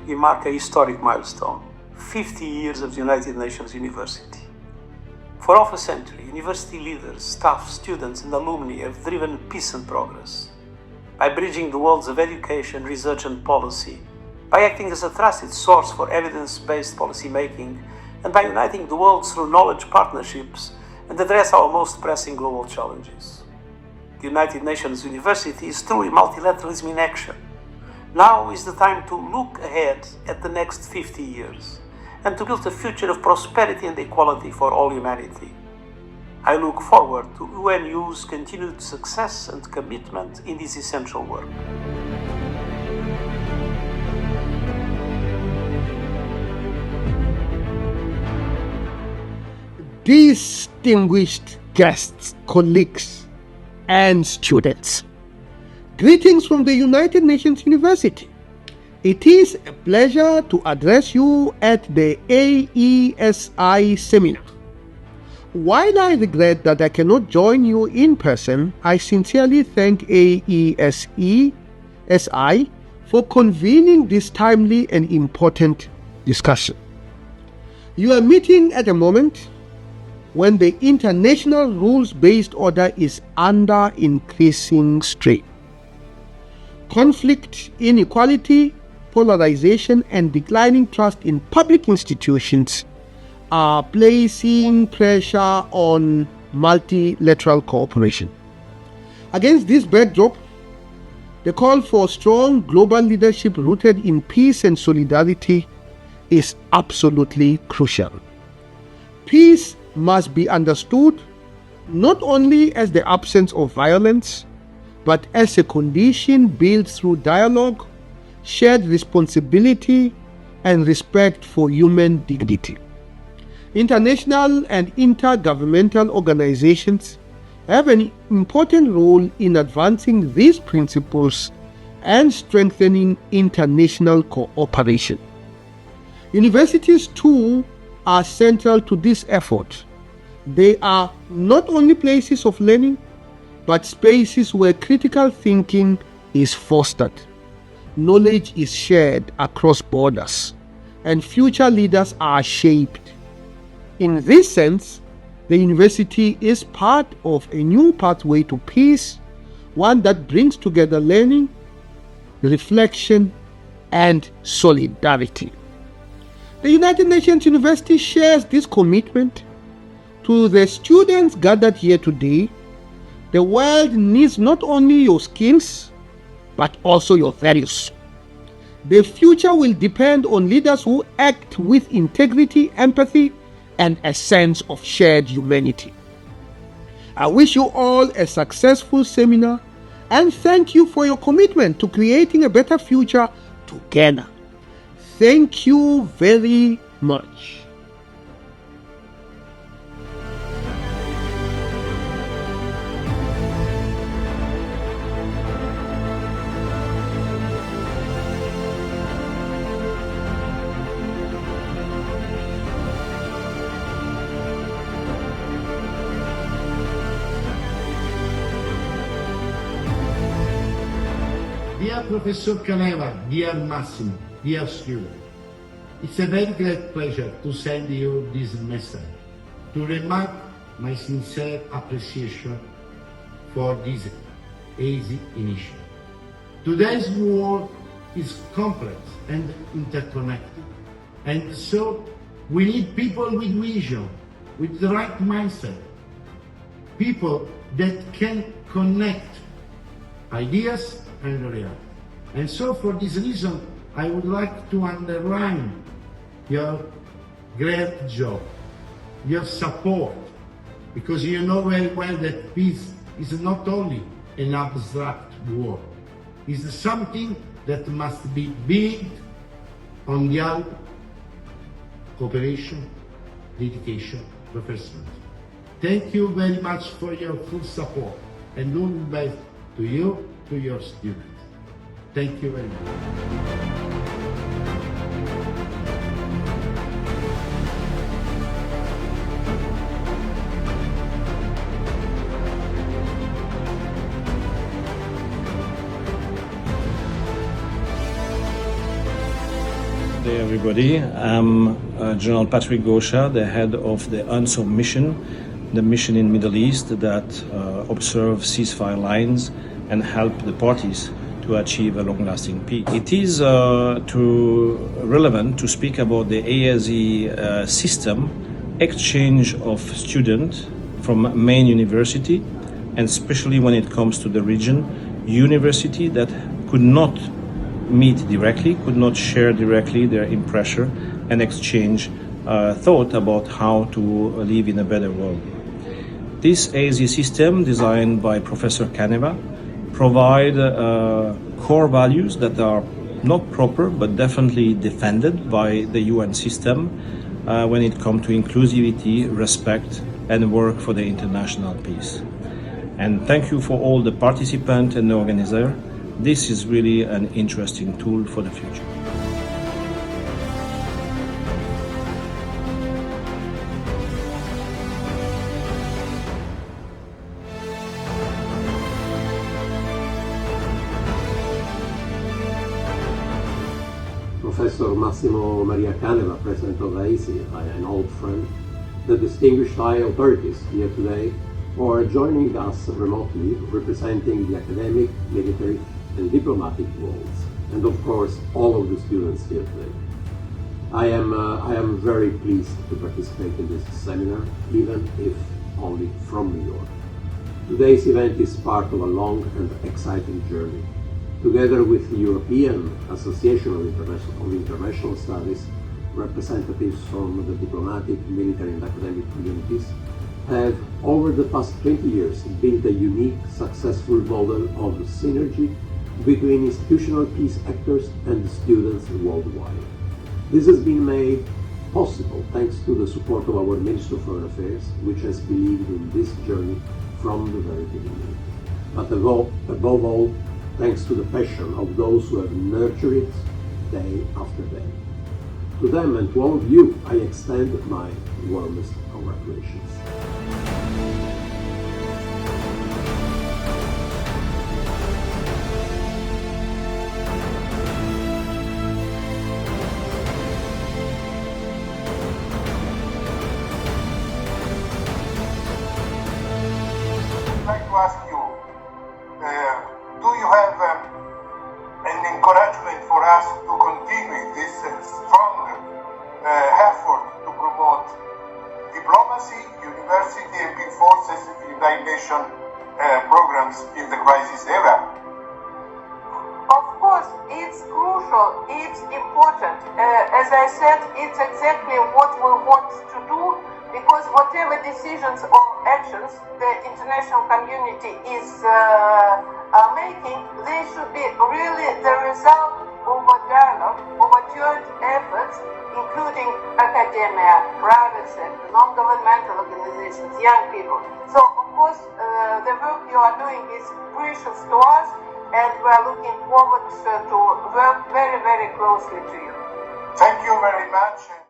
we mark a historic milestone, 50 years of the United Nations University. For half a century, university leaders, staff, students and alumni have driven peace and progress by bridging the worlds of education, research and policy, by acting as a trusted source for evidence-based policy making, and by uniting the world through knowledge partnerships and address our most pressing global challenges. The United Nations University is truly multilateralism in action. Now is the time to look ahead at the next 50 years and to build a future of prosperity and equality for all humanity. I look forward to UNU's continued success and commitment in this essential work. Distinguished guests, colleagues, and students, greetings from the United Nations University. It is a pleasure to address you at the AESI seminar. While I regret that I cannot join you in person, I sincerely thank AESI for convening this timely and important discussion. You are meeting at a moment when the international rules-based order is under increasing strain. Conflict, inequality, polarization, and declining trust in public institutions are placing pressure on multilateral cooperation. Against this backdrop, the call for strong global leadership rooted in peace and solidarity is absolutely crucial. Peace must be understood not only as the absence of violence, but as a condition built through dialogue, shared responsibility, and respect for human dignity. International and intergovernmental organizations have an important role in advancing these principles and strengthening international cooperation. Universities, too, are central to this effort. They are not only places of learning, but spaces where critical thinking is fostered, knowledge is shared across borders, and future leaders are shaped. In this sense, the university is part of a new pathway to peace, one that brings together learning, reflection, and solidarity. The United Nations University shares this commitment. To the students gathered here today, the world needs not only your skills, but also your values. The future will depend on leaders who act with integrity, empathy, and a sense of shared humanity. I wish you all a successful seminar and thank you for your commitment to creating a better future together. Thank you very much. Dear Professor Caneva, dear Massimo, dear student, it's a very great pleasure to send you this message, to remark my sincere appreciation for this Aesi initiative. Today's world is complex and interconnected, and so we need people with vision, with the right mindset, people that can connect ideas and reality. And so for this reason, I would like to underline your great job, your support, because you know very well that peace is not only an abstract word. It's something that must be built on dialogue, cooperation, dedication, professionalism. Thank you very much for your full support, and all the best to you, to your students. Thank you very much. Good day, everybody. I'm General Patrick Gosha, the head of the UNTSO mission, the mission in Middle East that observes ceasefire lines and help the parties to achieve a long-lasting peace. It is relevant to speak about the Aesi system, exchange of students from main university, and especially when it comes to the region, university that could not meet directly, could not share directly their impression and exchange thought about how to live in a better world. This Aesi system, designed by Professor GENEVA, provide core values that are not proper but definitely defended by the UN system when it comes to inclusivity, respect, and work for the international peace. And thank you for all the participants and the organizers. This is really an interesting tool for the future. Professor Massimo Maria Caneva, President of Aesi, an old friend, the distinguished high authorities here today, or joining us remotely, representing the academic, military, and diplomatic worlds, and of course all of the students here today. I am very pleased to participate in this seminar, even if only from New York. Today's event is part of a long and exciting journey. Together with the European Association of International Studies, representatives from the diplomatic, military, and academic communities have, over the past 20 years, built a unique, successful model of synergy between institutional peace actors and students worldwide. This has been made possible thanks to the support of our Minister of Foreign Affairs, which has believed in this journey from the very beginning. But above all, thanks to the passion of those who have nurtured it day after day. To them and to all of you, I extend my warmest congratulations. I'd like to ask you, do you have an encouragement for us to continue this strong effort to promote diplomacy, university, and peace forces United Nations programs in the crisis era? Of course, it's crucial, it's important. As I said, it's exactly what we want to do, because whatever decisions or actions the international community is making, they should be really the result of a dialogue, of a joint efforts, including academia, private sector, non-governmental organizations, young people. So, of course, the work you are doing is precious to us, and we are looking forward to work very, very closely to you. Thank you very much.